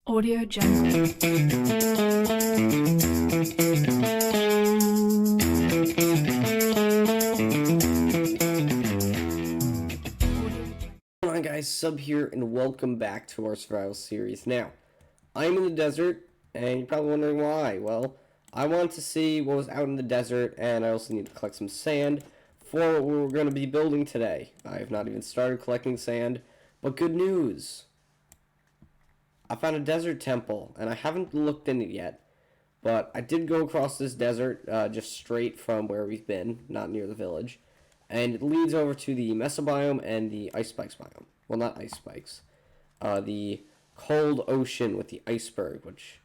Audio Jungle. Come on guys, Sub here, and welcome back to our survival series. Now, I'm in the desert, and you're probably wondering why. Well, I wanted to see what was out in the desert, and I also need to collect some sand for what we're going to be building today. I have not even started collecting sand, but good news! I found a desert temple, and I haven't looked in it yet, but I did go across this desert just straight from where we've been, not near the village, and it leads over to the mesobiome and the ice spikes biome. Well, not ice spikes. The cold ocean with the iceberg, which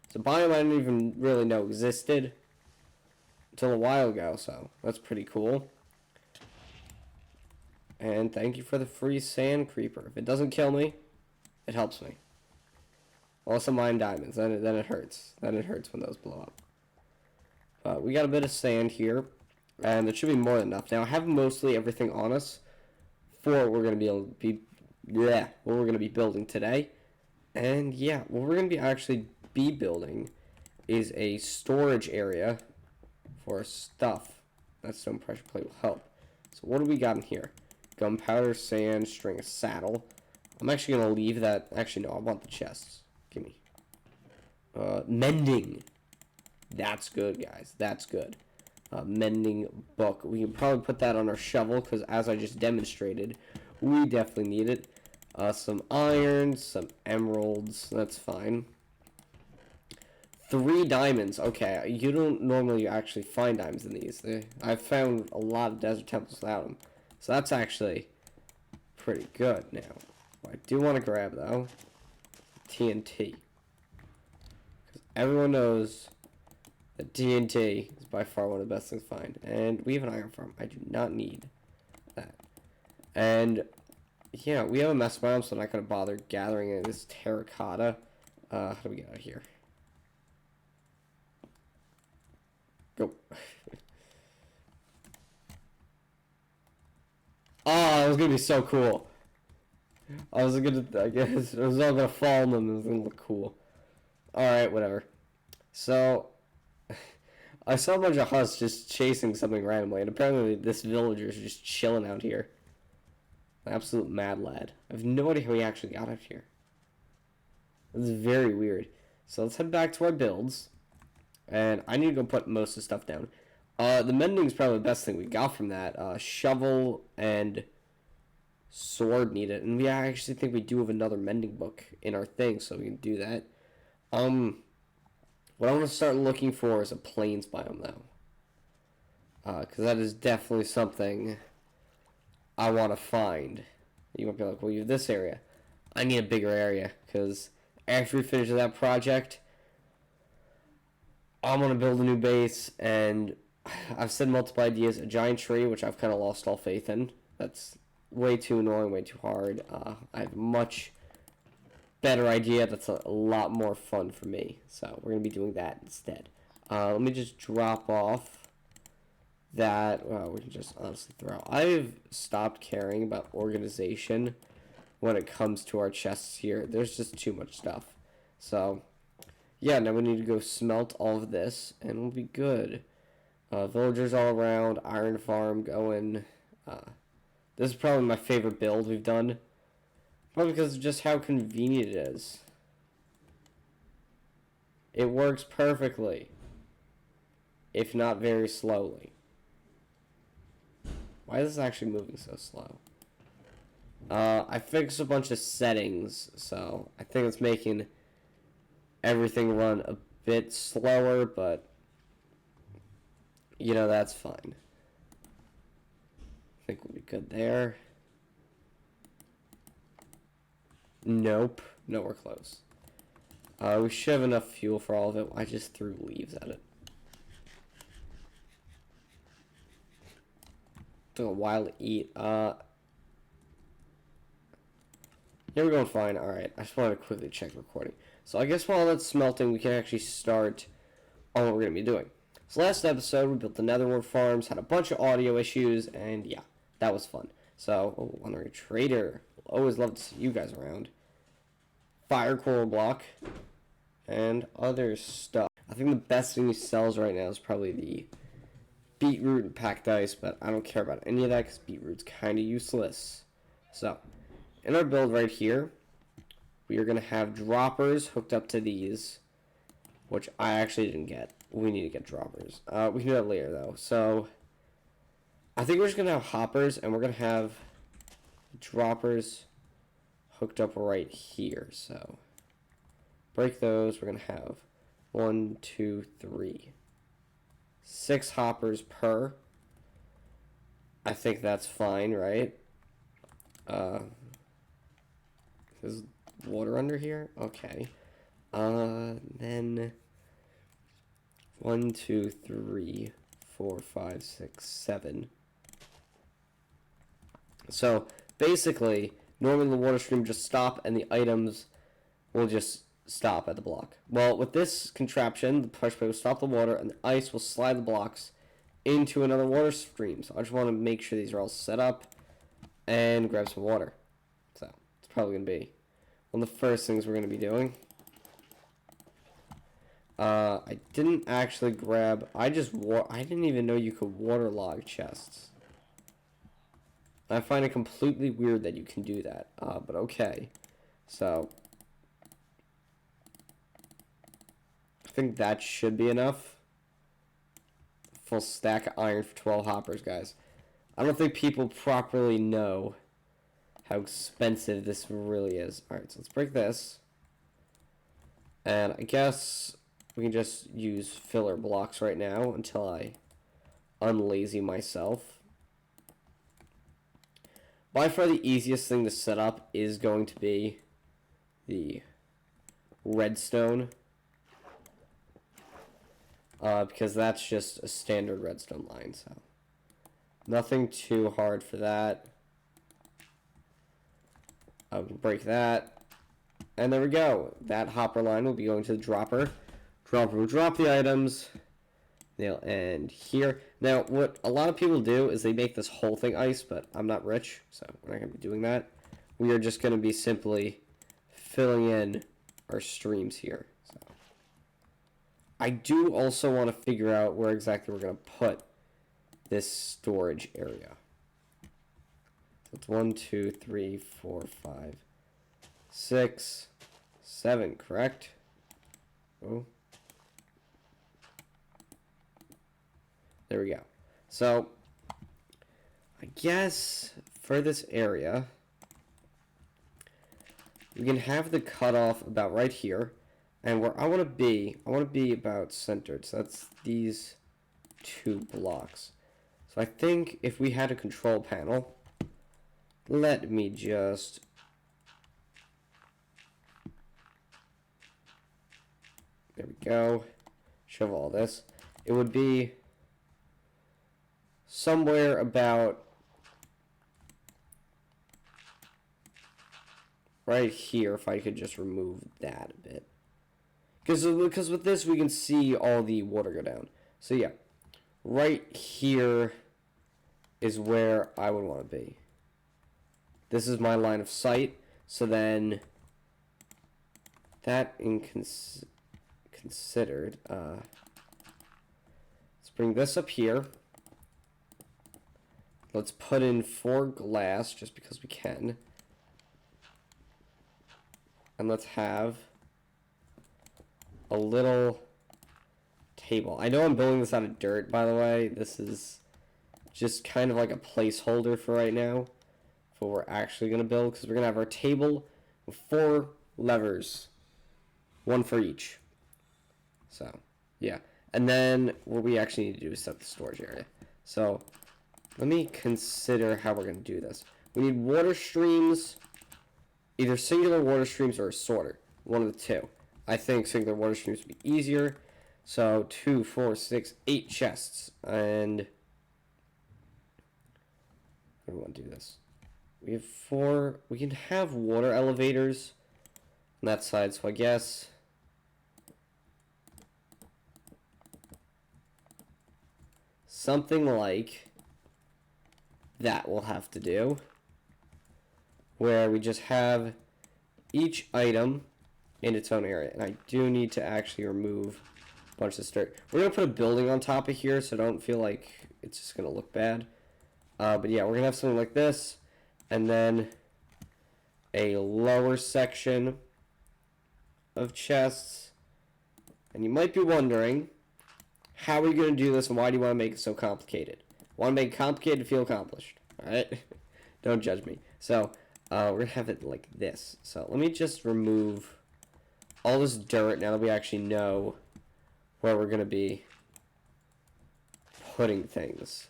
is a biome I didn't even really know existed until a while ago, so that's pretty cool. And thank you for the free sand creeper. If it doesn't kill me, it helps me. Also mine diamonds, then it hurts. Then it hurts when those blow up. But we got a bit of sand here, and it should be more than enough. Now I have mostly everything on us for what we're gonna be building today. And yeah, what we're gonna be building is a storage area for stuff. That stone pressure plate will help. So what do we got in here? Gunpowder, sand, string, a saddle. I'm actually gonna leave that. Actually, no, I want the chests. Give me. Mending. That's good, guys. That's good. Mending book. We can probably put that on our shovel, because as I just demonstrated, we definitely need it. Some iron, some emeralds. That's fine. 3 diamonds. Okay, you don't normally actually find diamonds in these. I've found a lot of desert temples without them. So that's actually pretty good now. What I do want to grab, though, TNT. Because everyone knows that TNT is by far one of the best things to find. And we have an iron farm. I do not need that. And, yeah, we have a mess biome, so I'm not going to bother gathering any of this terracotta. How do we get out of here? Go. Oh, it was going to be so cool. I guess, I was all gonna fall in them, and it was gonna look cool. Alright, whatever. So, I saw a bunch of husks just chasing something randomly, and apparently this villager's just chilling out here. An absolute mad lad. I have no idea how he actually got out here. This is very weird. So let's head back to our builds, and I need to go put most of the stuff down. The mending is probably the best thing we got from that. Shovel and sword needed, and we actually think we do have another mending book in our thing, so we can do that. What I want to start looking for is a plains biome, though, because that is definitely something I want to find. You might be like, well, you have this area. I need a bigger area, because after we finish that project, I'm going to build a new base, and I've said multiple ideas. A giant tree, which I've kind of lost all faith in. That's way too annoying, way too hard. I have a much better idea that's a lot more fun for me. So we're going to be doing that instead. Let me just drop off that. Well, we can just honestly throw. I've stopped caring about organization when it comes to our chests here. There's just too much stuff. So, yeah, now we need to go smelt all of this, and we'll be good. Villagers all around, iron farm going. This is probably my favorite build we've done. Probably because of just how convenient it is. It works perfectly. If not very slowly. Why is this actually moving so slow? I fixed a bunch of settings, so I think it's making everything run a bit slower, but you know, that's fine. I think we'll be good there. Nope. Nowhere close. We should have enough fuel for all of it. I just threw leaves at it. Took a while to eat. Yeah, we're going fine. Alright, I just wanted to quickly check recording. So I guess while that's smelting, we can actually start on what we're going to be doing. So last episode, we built the netherworld farms, had a bunch of audio issues, and yeah, that was fun. So, honorary trader. Always love to see you guys around. fire coral block, and other stuff. I think the best thing he sells right now is probably the beetroot and packed ice, but I don't care about any of that because beetroot's kind of useless. So, in our build right here, we are going to have droppers hooked up to these, which I actually didn't get. We need to get droppers. We can do that later, though. So, I think we're just going to have hoppers, and we're going to have droppers hooked up right here. So, break those. We're going to have 1, 2, 3. 6 hoppers per. I think that's fine, right? There's water under here? Okay. Then 1, 2, 3, 4, 5, 6, 7. So basically, normally the water stream just stop and the items will just stop at the block. Well, with this contraption, the push plate will stop the water and the ice will slide the blocks into another water stream. So I just want to make sure these are all set up and grab some water. So it's probably going to be one of the first things we're going to be doing. I didn't actually grab, I didn't even know you could waterlog chests. I find it completely weird that you can do that, but okay. So I think that should be enough. Full stack of iron for 12 hoppers, guys. I don't think people properly know how expensive this really is. Alright, so let's break this. And I guess we can just use filler blocks right now until I unlazy myself. By far the easiest thing to set up is going to be the redstone. Because that's just a standard redstone line, so nothing too hard for that. I will break that, and there we go. That hopper line will be going to the dropper. Dropper will drop the items. They'll end here. Now, what a lot of people do is they make this whole thing ice, but I'm not rich, so we're not going to be doing that. We are just going to be simply filling in our streams here. So I do also want to figure out where exactly we're going to put this storage area. So it's 1, 2, 3, 4, 5, 6, 7, correct? Oh. There we go. So I guess for this area, we can have the cutoff about right here. And where I want to be about centered. So that's these 2 blocks. So I think if we had a control panel, let me just there we go. Shove all this. It would be somewhere about right here if I could just remove that a bit. Because with this, we can see all the water go down. So, yeah. Right here is where I would want to be. This is my line of sight. So then, that considered, let's bring this up here. Let's put in 4 glass, just because we can. And let's have a little table. I know I'm building this out of dirt, by the way. This is just kind of like a placeholder for right now for what we're actually going to build, because we're going to have our table with 4 levers, 1 for each. So, yeah. And then what we actually need to do is set the storage area. So, let me consider how we're going to do this. We need water streams, either singular water streams or a sorter, one of the 2. I think singular water streams would be easier. So 2, 4, 6, 8 chests. And how do we want to do this? We have 4. We can have water elevators on that side. So I guess something like that we'll have to do. Where we just have each item in its own area. And I do need to actually remove a bunch of dirt. We're going to put a building on top of here, so don't feel like it's just going to look bad. But yeah, we're going to have something like this. And then a lower section of chests. And you might be wondering, how are you going to do this and why do you want to make it so complicated? Want to make it complicated to feel accomplished. Alright? Don't judge me. So, we're going to have it like this. So, let me just remove all this dirt now that we actually know where we're going to be putting things.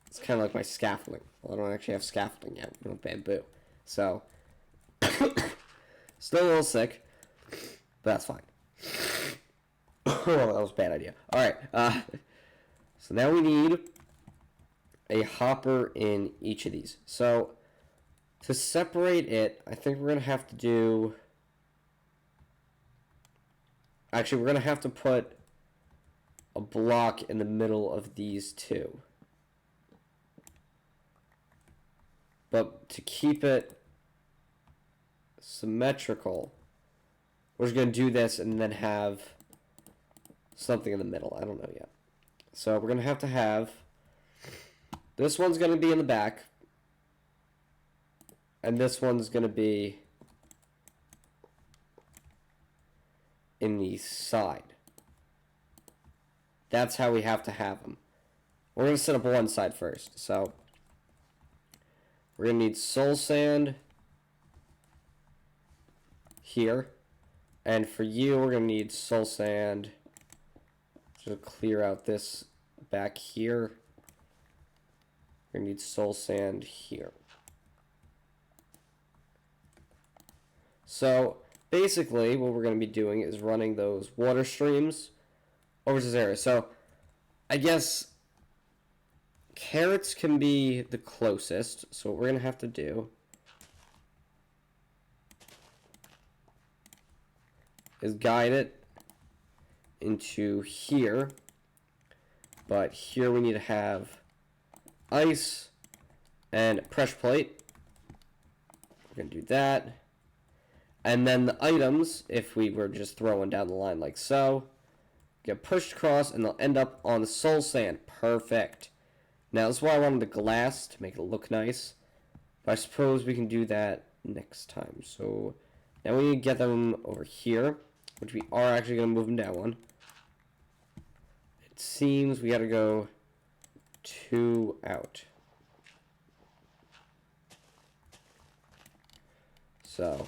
It's kind of like my scaffolding. Well, I don't actually have scaffolding yet. We don't have bamboo. So, still a little sick, but that's fine. Oh, that was a bad idea. Alright, so now we need a hopper in each of these. So, to separate it, I think we're going to have to do... Actually, we're going to have to put a block in the middle of these two. But to keep it symmetrical, we're just going to do this and then have something in the middle. I don't know yet. So we're going to have this one's going to be in the back, and this one's going to be in the side. That's how we have to have them. We're going to set up one side first. So we're going to need soul sand here. And for you, we're going to need soul sand to clear out this back here. We're going to need soul sand here. So basically, what we're going to be doing is running those water streams over to this area. So I guess carrots can be the closest. So what we're going to have to do is guide it into here. But here we need to have ice and pressure plate. We're going to do that. And then the items, if we were just throwing down the line like so, get pushed across and they'll end up on the soul sand. Perfect. Now, this is why I wanted the glass to make it look nice. But I suppose we can do that next time. So now we need to get them over here, which we are actually going to move them down one. It seems we got to go 2 out. So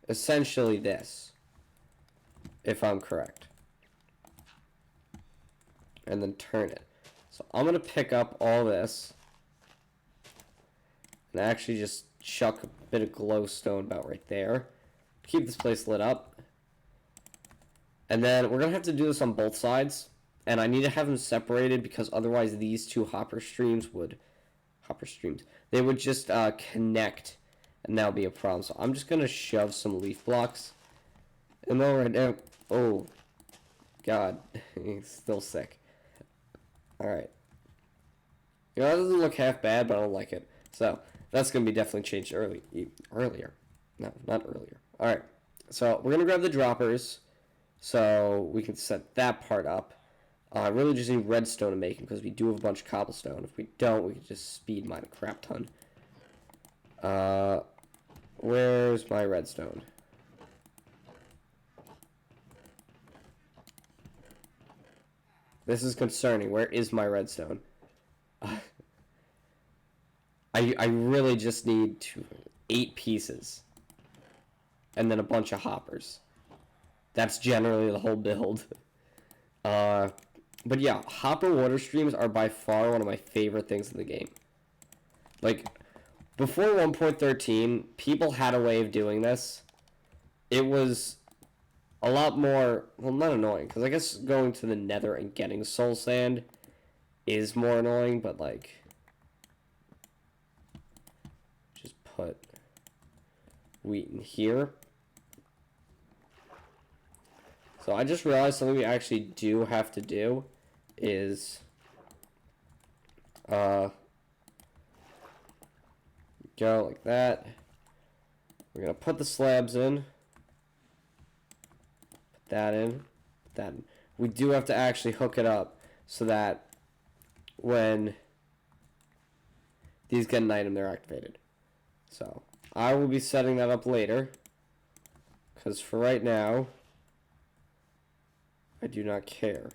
essentially this, if I'm correct. And then turn it. So I'm going to pick up all this and actually just chuck a bit of glowstone about right there. Keep this place lit up. And then we're going to have to do this on both sides. And I need to have them separated because otherwise these two hopper streams would... They would just connect. And that'll be a problem. So I'm just going to shove some leaf blocks in there right now. Oh, God. He's still sick. Alright. You know, that doesn't look half bad, but I don't like it. So, that's going to be definitely changed earlier. No, not earlier. Alright. So, we're going to grab the droppers so we can set that part up. I really just need redstone to make them because we do have a bunch of cobblestone. If we don't, we can just speed mine a crap ton. Where's my redstone? This is concerning. Where is my redstone? I really just need 8 pieces. And then a bunch of hoppers. That's generally the whole build. But yeah, hopper water streams are by far one of my favorite things in the game. Like, before 1.13, people had a way of doing this. It was a lot more, well, not annoying, because I guess going to the nether and getting soul sand is more annoying, but, like, just put wheat in here. So I just realized something we actually do have to do is go like that, We're going to put the slabs in. Put that in. Put that in. We do have to actually hook it up so that when these get an item, they're activated. So, I will be setting that up later. Because for right now, I do not care.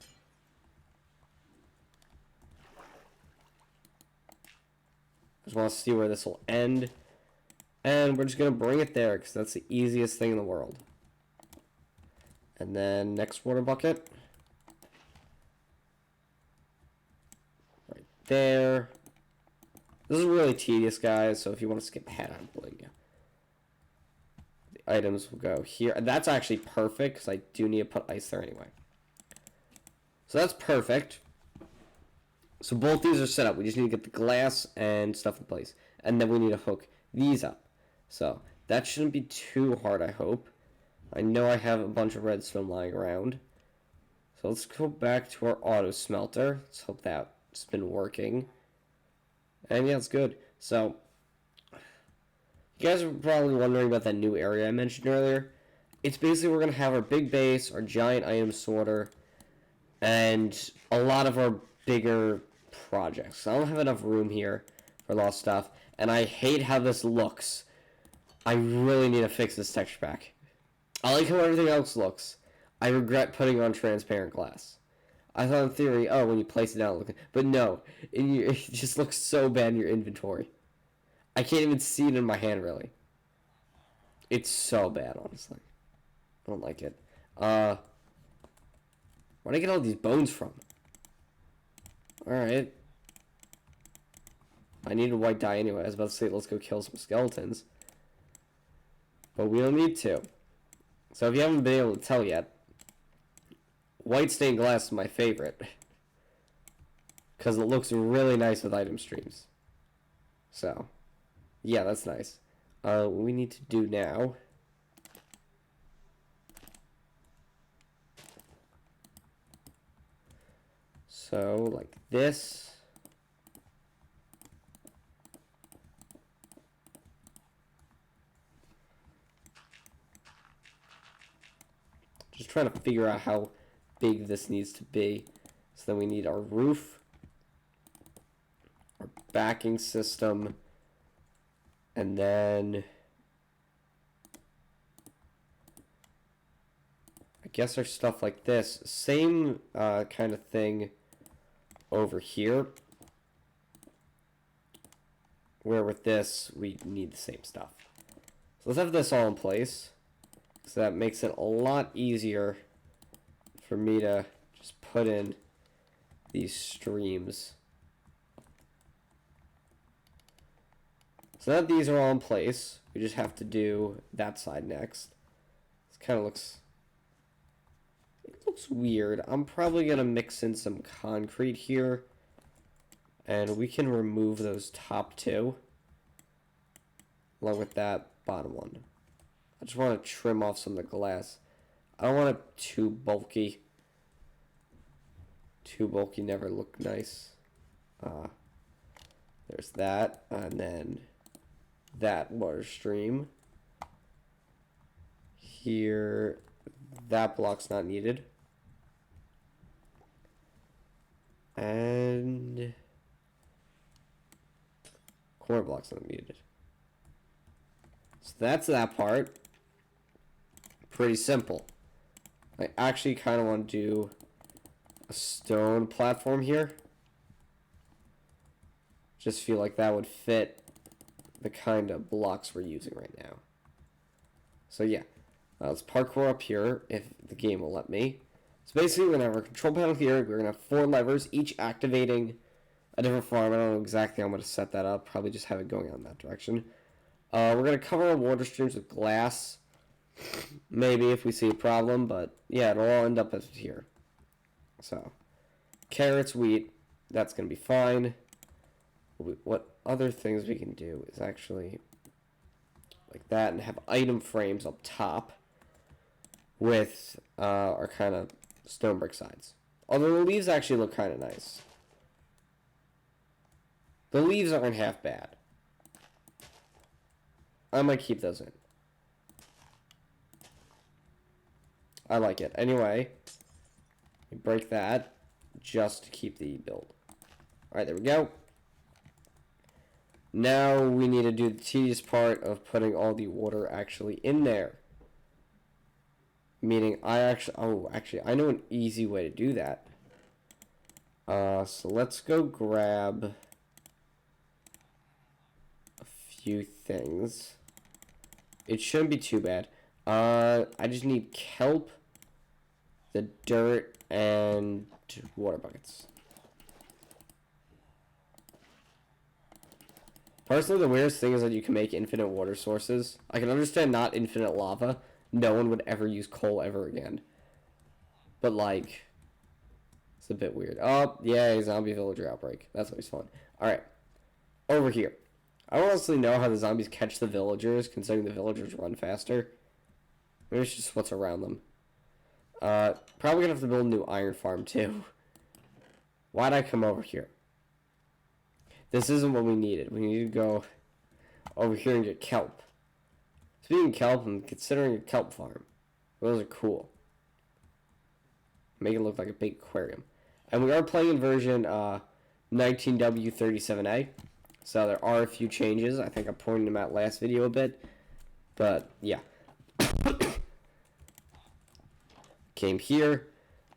I just want to see where this will end. And we're just going to bring it there because that's the easiest thing in the world. And then next water bucket. Right there. This is really tedious, guys, so if you want to skip ahead, I'm pulling you. The items will go here. And that's actually perfect because I do need to put ice there anyway. So that's perfect. So both these are set up. We just need to get the glass and stuff in place. And then we need to hook these up. So that shouldn't be too hard, I hope. I know I have a bunch of redstone lying around. So let's go back to our auto smelter. Let's hope that's been working. And yeah, it's good. So you guys are probably wondering about that new area I mentioned earlier. It's basically we're going to have our big base, our giant item sorter, and a lot of our bigger projects. I don't have enough room here for a lot of stuff, and I hate how this looks. I really need to fix this texture pack. I like how everything else looks. I regret putting on transparent glass. I thought in theory, oh, when you place it down, but no, it just looks so bad in your inventory. I can't even see it in my hand, really. It's so bad, honestly. I don't like it. Where'd I get all these bones from? Alright. I needed white dye anyway. I was about to say, let's go kill some skeletons. But we don't need to. So if you haven't been able to tell yet, white stained glass is my favorite. Because it looks really nice with item streams. So, yeah, that's nice. What we need to do now... So, like this. Just trying to figure out how big this needs to be. So then we need our roof, our backing system, and then I guess our stuff like this. Same kind of thing over here, where with this we need the same stuff. So let's have this all in place, so that makes it a lot easier for me to just put in these streams. So now that these are all in place, we just have to do that side next. This kind of looks weird. I'm probably going to mix in some concrete here. And we can remove those top two. Along with that bottom one. I just want to trim off some of the glass. I don't want it too bulky. Too bulky never look nice. There's that. And then that water stream. Here, that block's not needed. And corner block's not needed. So that's that part. Pretty simple. I actually kind of want to do a stone platform here. Just feel like that would fit the kind of blocks we're using right now. So yeah, let's parkour up here if the game will let me. So basically, we're going to have our control panel here. We're going to have 4 levers, each activating a different farm. I don't know exactly how I'm going to set that up. Probably just have it going on that direction. We're going to cover our water streams with glass. Maybe if we see a problem, but yeah, it'll all end up as here. So, carrots, wheat, that's going to be fine. What other things we can do is actually like that and have item frames up top with our kind of stone brick sides. Although the leaves actually look kind of nice. The leaves aren't half bad. I might keep those in. I like it. Anyway, we break that just to keep the build. Alright, there we go. Now we need to do the tedious part of putting all the water actually in there. Meaning actually, I know an easy way to do that. So let's go grab a few things. It shouldn't be too bad. I just need kelp, the dirt, and water buckets. Personally, the weirdest thing is that you can make infinite water sources. I can understand not infinite lava. No one would ever use coal ever again. But, like, it's a bit weird. Oh, yay, zombie villager outbreak. That's always fun. Alright, over here. I don't honestly know how the zombies catch the villagers, considering the villagers run faster. Maybe it's just what's around them. Probably gonna have to build a new iron farm, too. Why'd I come over here? This isn't what we needed. We need to go over here and get kelp. Speaking of kelp, I'm considering a kelp farm. Those are cool. Make it look like a big aquarium. And we are playing in version 19W37A. So there are a few changes. I think I pointed them out last video a bit. But, yeah. Came here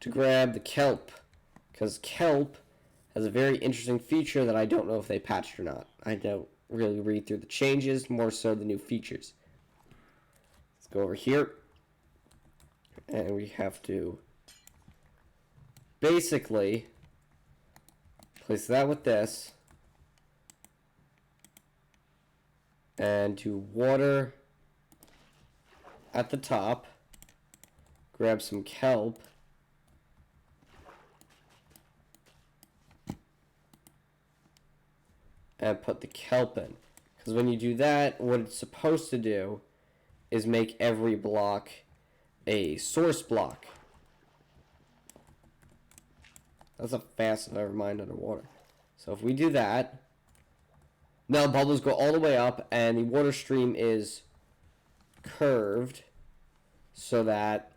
to grab the kelp. Because kelp has a very interesting feature that I don't know if they patched or not. I don't really read through the changes, more so the new features. Let's go over here. And we have to basically place that with this. And to water at the top. Grab some kelp. And put the kelp in. Because when you do that, what it's supposed to do is make every block a source block. That's a fast, never mind, underwater. So if we do that, now the bubbles go all the way up and the water stream is curved so that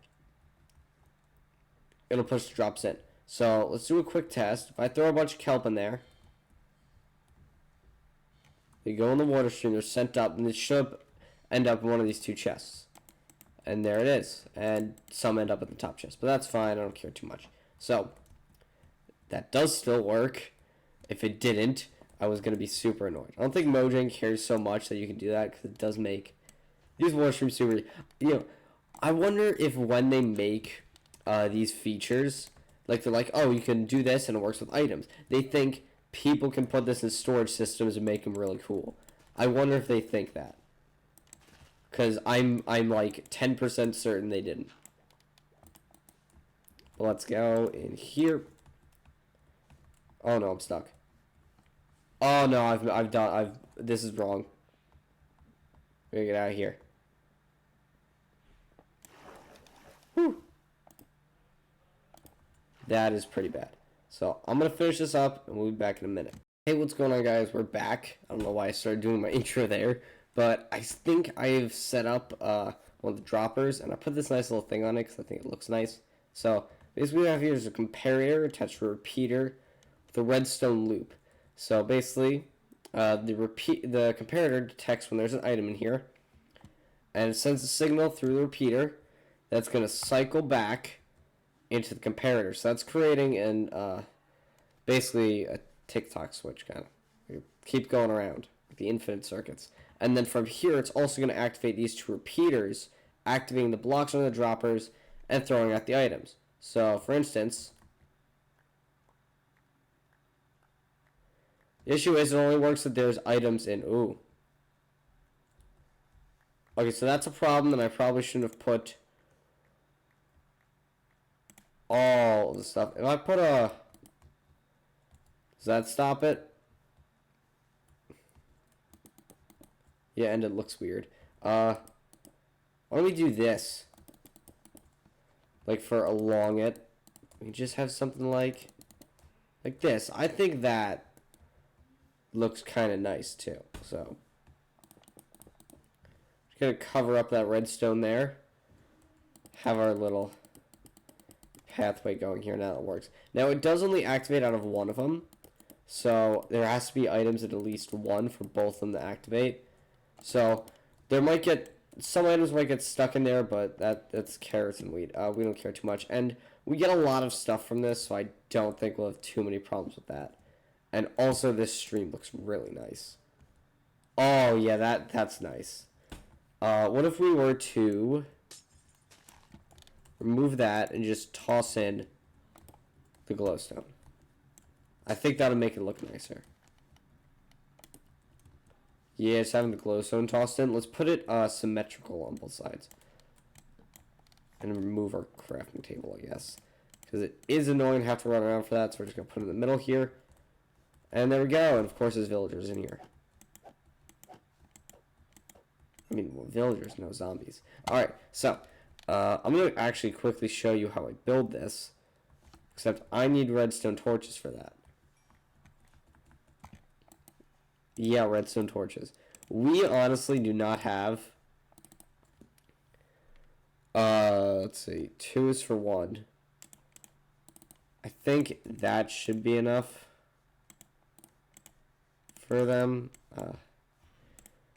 it'll push the drops in. So let's do a quick test. If I throw a bunch of kelp in there, they go in the water stream, they're sent up, and it should end up in one of these two chests. And there it is. And some end up at the top chest. But that's fine, I don't care too much. So, that does still work. If it didn't, I was going to be super annoyed. I don't think Mojang cares so much that you can do that, because it does make these water streams super... You know, I wonder if when they make these features, like they're like, oh, you can do this and it works with items. They think people can put this in storage systems and make them really cool. I wonder if they think that. Because I'm like 10% certain they didn't. But let's go in here. Oh no, I'm stuck. Oh no, this is wrong. We're gonna get out of here. Whew. That is pretty bad. So I'm going to finish this up and we'll be back in a minute. Hey, what's going on, guys? We're back. I don't know why I started doing my intro there, but I think I've set up one of the droppers, and I put this nice little thing on it because I think it looks nice. So basically what we have here is a comparator attached to a repeater with a redstone loop. So basically the comparator detects when there's an item in here, and it sends a signal through the repeater that's going to cycle back into the comparator. So that's creating an basically a TikTok switch kind of. You keep going around with the infinite circuits. And then from here, it's also going to activate these two repeaters, activating the blocks on the droppers and throwing out the items. So for instance, the issue is it only works if there's items in. Ooh. Okay, so that's a problem, and I probably shouldn't have put all the stuff. If I put a... Does that stop it? Yeah, and it looks weird. Why don't we do this? Like for along it. We just have something like this. I think that looks kind of nice too. So just gonna cover up that redstone there. Have our little pathway going here. Now it works. Now it does only activate out of one of them. So there has to be items at least one for both of them to activate. So there might get, some items might get stuck in there, but that's carrots and wheat. We don't care too much. And we get a lot of stuff from this, so I don't think we'll have too many problems with that. And also this stream looks really nice. Oh yeah, that's nice. What if we were to remove that and just toss in the glowstone? I think that'll make it look nicer. Yeah, it's having the glowstone tossed in. Let's put it symmetrical on both sides. And remove our crafting table, I guess. Because it is annoying to have to run around for that, so we're just going to put it in the middle here. And there we go. And of course there's villagers in here. I mean, well, villagers, no zombies. Alright, so I'm going to actually quickly show you how I build this. Except I need redstone torches for that. Yeah, redstone torches. We honestly do not have... let's see. 2 is for 1. I think that should be enough for them.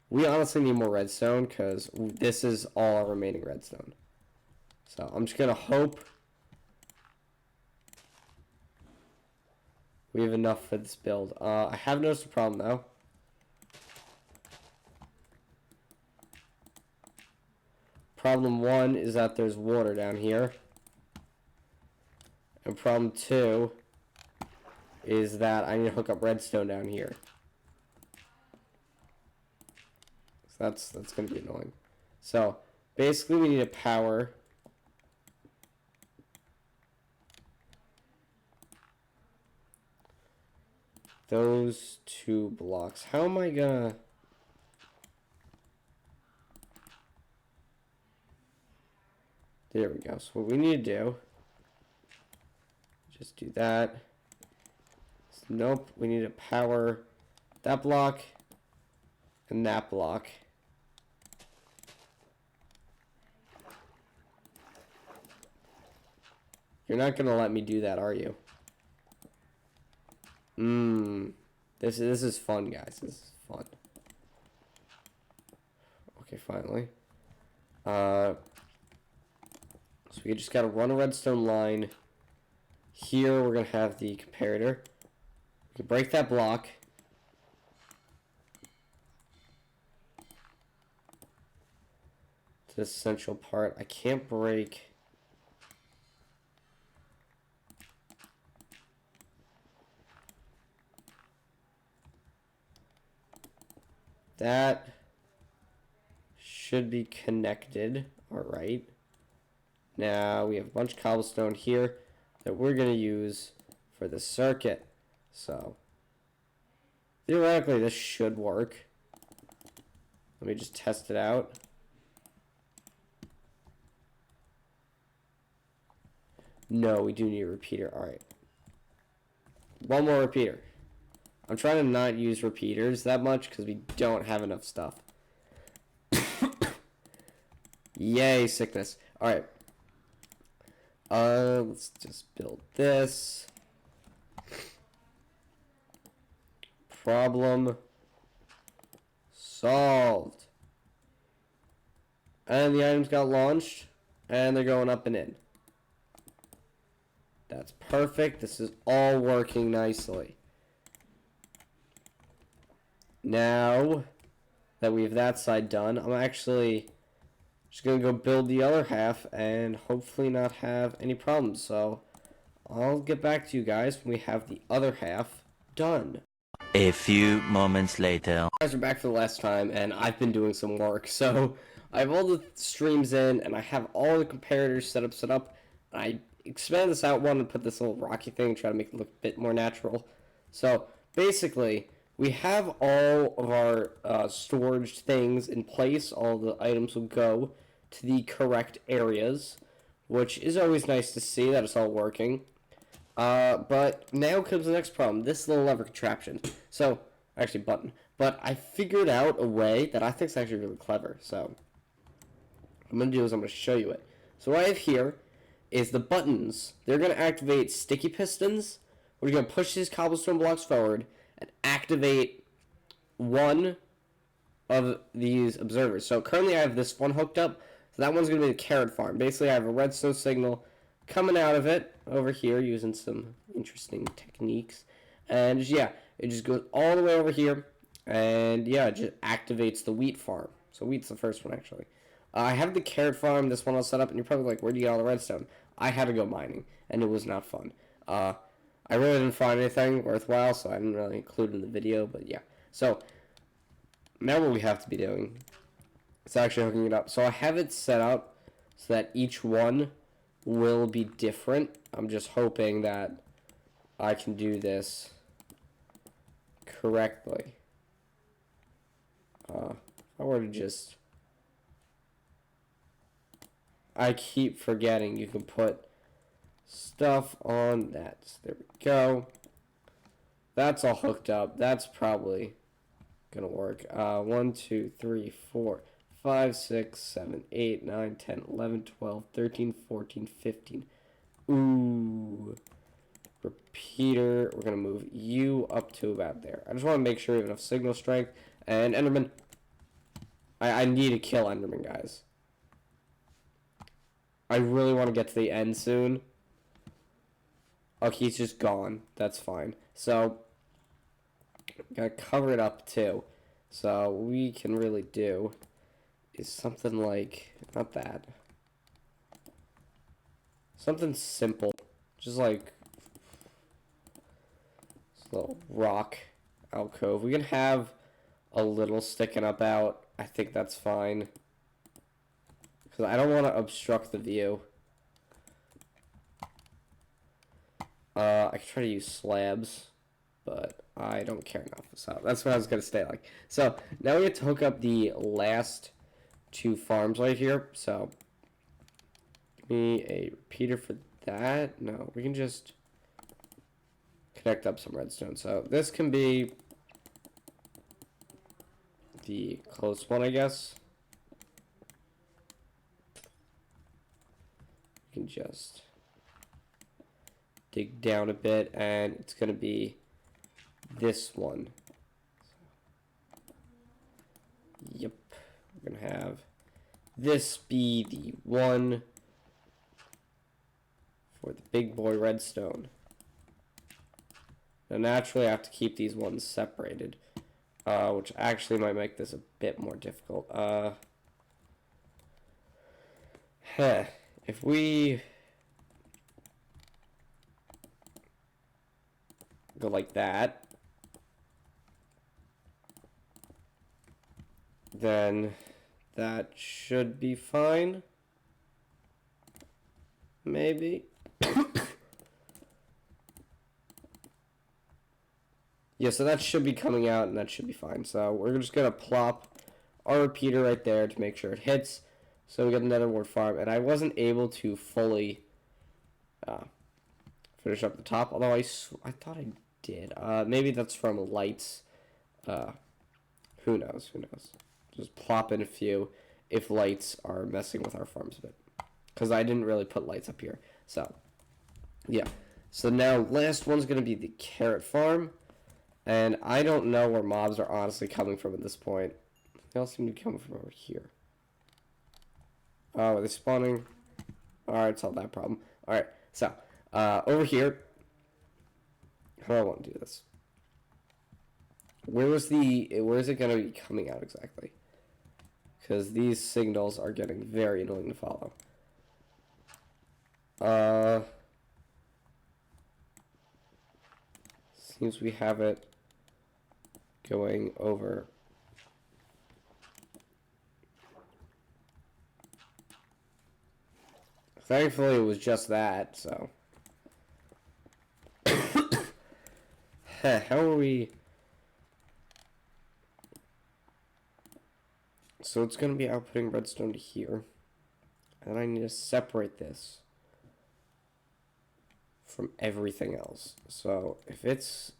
We honestly need more redstone because this is all our remaining redstone. So I'm just going to hope we have enough for this build. I have noticed a problem though. Problem 1 is that there's water down here. And problem 2 is that I need to hook up redstone down here. So that's going to be annoying. So basically we need to power those 2 blocks. How am I gonna... There we go. So what we need to do, just do that. So nope, we need to power that block and that block. You're not gonna let me do that, are you? This is fun, guys. This is fun. Okay, finally. So we just gotta run a redstone line. Here we're gonna have the comparator. We can break that block. It's the essential part. I can't break that. Should be connected. Alright. Now we have a bunch of cobblestone here that we're going to use for the circuit. So theoretically this should work. Let me just test it out. No, we do need a repeater. Alright. One more repeater. I'm trying to not use repeaters that much because we don't have enough stuff. Yay, sickness. Alright. Let's just build this. Problem solved. And the items got launched, and they're going up and in. That's perfect. This is all working nicely. Now that we have that side done, I'm actually just going to go build the other half and hopefully not have any problems. So I'll get back to you guys when we have the other half done. A few moments later. You guys are back for the last time, and I've been doing some work. So I have all the streams in, and I have all the comparators set up. I expand this out one and put this little rocky thing, try to make it look a bit more natural. So basically, we have all of our storage things in place. All the items will go to the correct areas, which is always nice to see that it's all working. But now comes the next problem. This little lever contraption. So, actually button. But I figured out a way that I think is actually really clever. So, what I'm going to do is I'm going to show you it. So what I have here is the buttons. They're going to activate sticky pistons. We're going to push these cobblestone blocks forward and activate one of these observers. So currently I have this one hooked up. So that one's going to be the carrot farm. Basically, I have a redstone signal coming out of it over here using some interesting techniques. And yeah, it just goes all the way over here. And yeah, it just activates the wheat farm. So wheat's the first one, actually. I have the carrot farm, this one all set up, and you're probably like, where do you get all the redstone? I had to go mining, and it was not fun. I really didn't find anything worthwhile, so I didn't really include it in the video, but yeah. So, now what we have to be doing is actually hooking it up. So I have it set up so that each one will be different. I'm just hoping that I can do this correctly. If I were to just... I keep forgetting you can put stuff on that. So there we go. That's all hooked up. That's probably gonna work. 1, 2, 3, 4, 5, 6, 7, 8, 9, 10, 11, 12, 13, 14, 15. Ooh. Repeater. We're gonna move you up to about there. I just want to make sure we have enough signal strength. And Enderman. I need to kill Enderman, guys. I really want to get to the end soon. Oh, he's just gone. That's fine. So, gotta cover it up too. So, what we can really do is something like, not that. Something simple. Just like this little rock alcove. We can have a little sticking up out. I think that's fine. Because I don't want to obstruct the view. I could try to use slabs, but I don't care enough. So that's what I was going to stay like. So now we have to hook up the last two farms right here. So give me a repeater for that. No, we can just connect up some redstone. So this can be the close one, I guess. You can just dig down a bit, and it's going to be this one. Yep. We're going to have this be the one for the big boy redstone. Now, naturally, I have to keep these ones separated, which actually might make this a bit more difficult. If we go like that, then that should be fine. Maybe. Yeah, so that should be coming out, and that should be fine. So we're just going to plop our repeater right there to make sure it hits. So we get another wood farm, and I wasn't able to fully finish up the top, although I thought I did. Maybe that's from lights. Who knows? Who knows? Just plop in a few if lights are messing with our farms a bit. Because I didn't really put lights up here. So, yeah. So now, last one's going to be the carrot farm. And I don't know where mobs are honestly coming from at this point. They all seem to be coming from over here. Oh, are they spawning? Alright, solve that problem. Alright, so, over here. How do I want to do this? Where is it going to be coming out exactly? Because these signals are getting very annoying to follow. Seems we have it going over. Thankfully, it was just that, so. How are we? So it's going to be outputting redstone to here. And I need to separate this from everything else. So if it's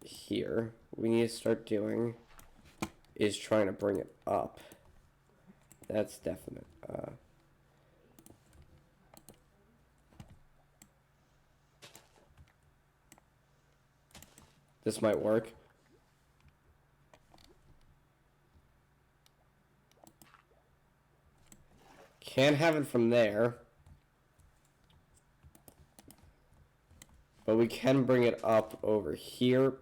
here, we need to start doing is trying to bring it up. That's definite. this might work. Can't have it from there. But we can bring it up over here.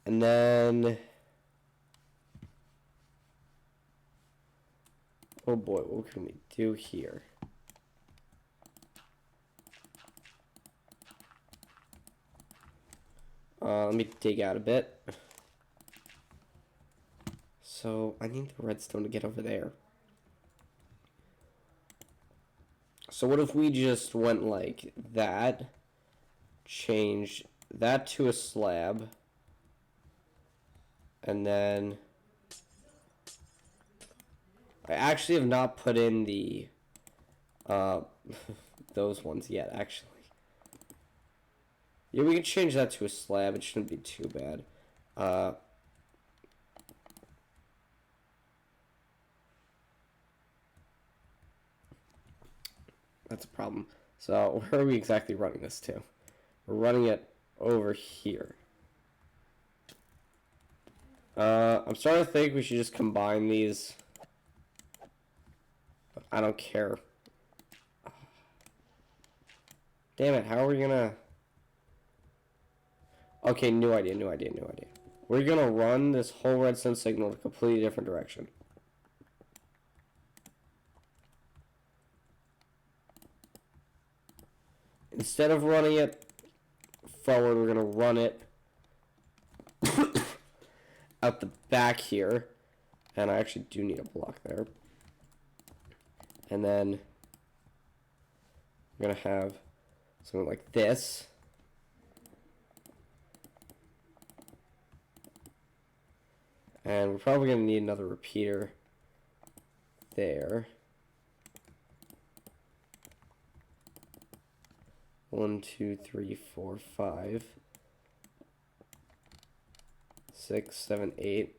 And then... oh boy, what can we do here? Let me dig out a bit. So, I need the redstone to get over there. So what if we just went like that, change that to a slab, and then I actually have not put in the those ones yet, actually. Yeah, we can change that to a slab. It shouldn't be too bad. That's a problem. So where are we exactly running this to? We're running it over here. I'm starting to think we should just combine these. But I don't care. Damn it, how are we gonna... okay, new idea. We're gonna run this whole redstone signal in a completely different direction. Instead of running it forward, we're gonna run it out the back here. And I actually do need a block there. And then we're gonna have something like this. And we're probably gonna need another repeater there. 1, 2, 3, 4, 5, 6, 7, 8,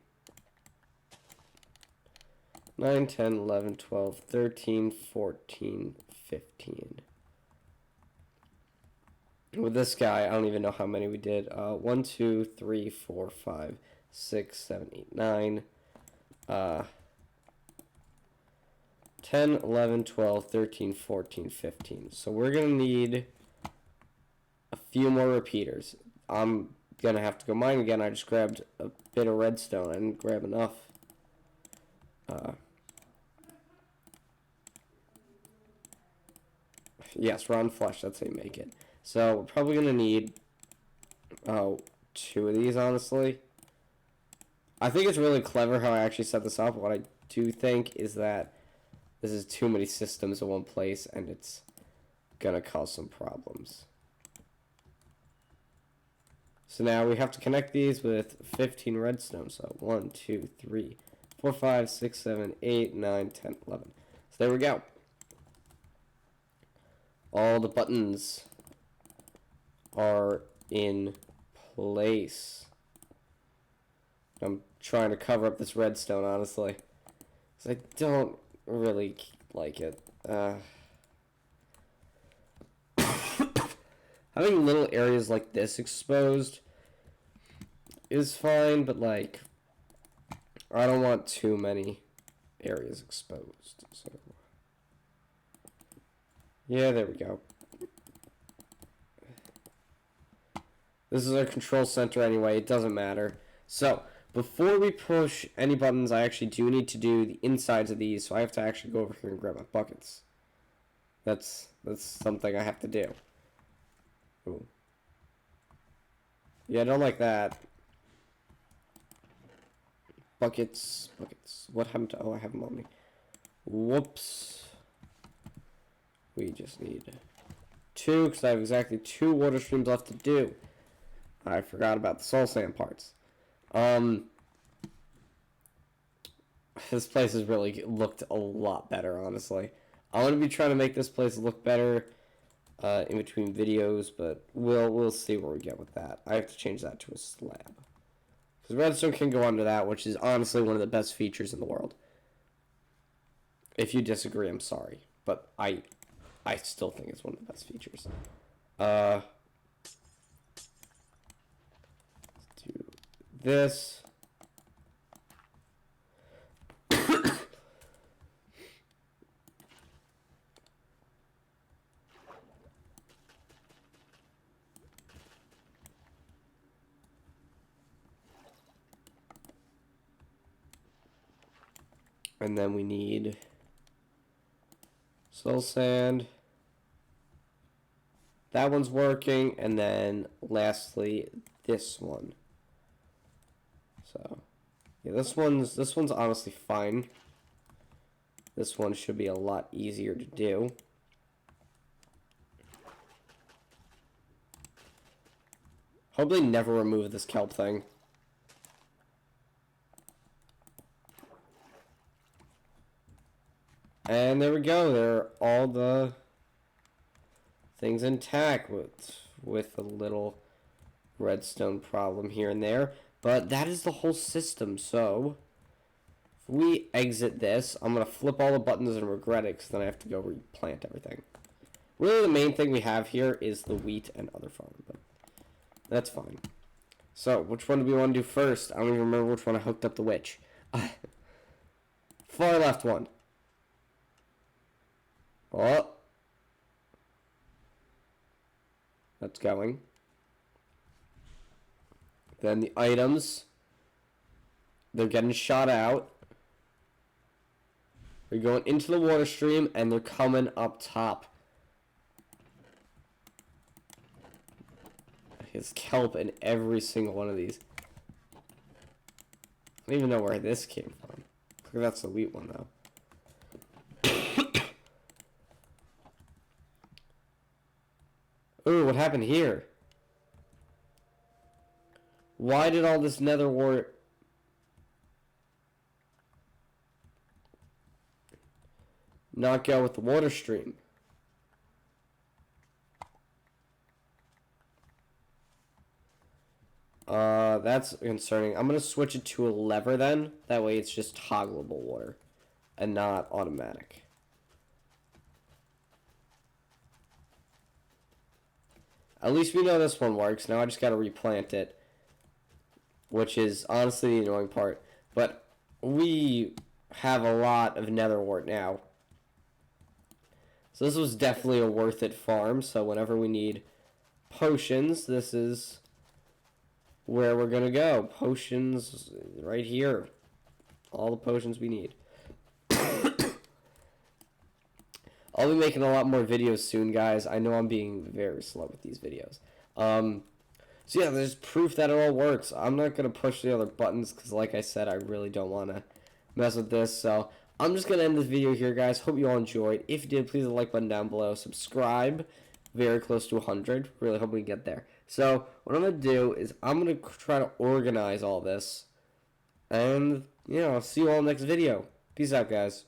9, 10, 11, 12, 13, 14, 15. With this guy, I don't even know how many we did. 1, 2, 3, 4, 5, 6, 7, 8, 9. 10, 11, 12, 13, 14, 15. So we're going to need a few more repeaters. I'm going to have to go mine again. I just grabbed a bit of redstone. I didn't grab enough. Yes, round flesh. That's how you make it. So we're probably going to need 2 of these, honestly. I think it's really clever how I actually set this up. What I do think is that this is too many systems in one place, and it's going to cause some problems. So now we have to connect these with 15 redstone. So 1, 2, 3, 4, 5, 6, 7, 8, 9, 10, 11. So there we go. All the buttons are in place. I'm trying to cover up this redstone, honestly, because I don't really like it. Having little areas like this exposed is fine, but like I don't want too many areas exposed. So yeah, there we go. This is our control center anyway, it doesn't matter. So before we push any buttons, I actually do need to do the insides of these, so I have to actually go over here and grab my buckets. That's something I have to do. Ooh. Yeah, I don't like that. Buckets. What happened to... oh, I have them on me. Whoops. We just need 2, because I have exactly 2 water streams left to do. I forgot about the soul sand parts. This place has really looked a lot better, honestly. I'm going to be trying to make this place look better in between videos, but we'll see where we get with that. I have to change that to a slab. Because redstone can go under that, which is honestly one of the best features in the world. If you disagree, I'm sorry. But I still think it's one of the best features. this. And then we need soul sand. That one's working, and then lastly this one. So yeah, this one's honestly fine. This one should be a lot easier to do. Hope they never remove this kelp thing. And there we go. There are all the things intact with a little redstone problem here and there. But that is the whole system. So if we exit this, I'm going to flip all the buttons and regret it because then I have to go replant everything. Really the main thing we have here is the wheat and other farm. But that's fine. So which one do we want to do first? I don't even remember which one I hooked up the witch. Far left one. Oh. That's going. Then the items. They're getting shot out. They're going into the water stream and they're coming up top. There's kelp in every single one of these. I don't even know where this came from. I think that's the wheat one though. Ooh, what happened here? Why did all this nether wart not go with the water stream? That's concerning. I'm going to switch it to a lever then. That way it's just toggleable water and not automatic. At least we know this one works. Now I just got to replant it, which is honestly the annoying part. But we have a lot of nether wart now. So this was definitely a worth it farm. So whenever we need potions, this is where we're going to go. Potions right here. All the potions we need. I'll be making a lot more videos soon, guys. I know I'm being very slow with these videos. So yeah, there's proof that it all works. I'm not going to push the other buttons because, like I said, I really don't want to mess with this. So I'm just going to end this video here, guys. Hope you all enjoyed. If you did, please hit the like button down below. Subscribe. Very close to 100. Really hope we get there. So what I'm going to do is I'm going to try to organize all this. And, you know, see you all next video. Peace out, guys.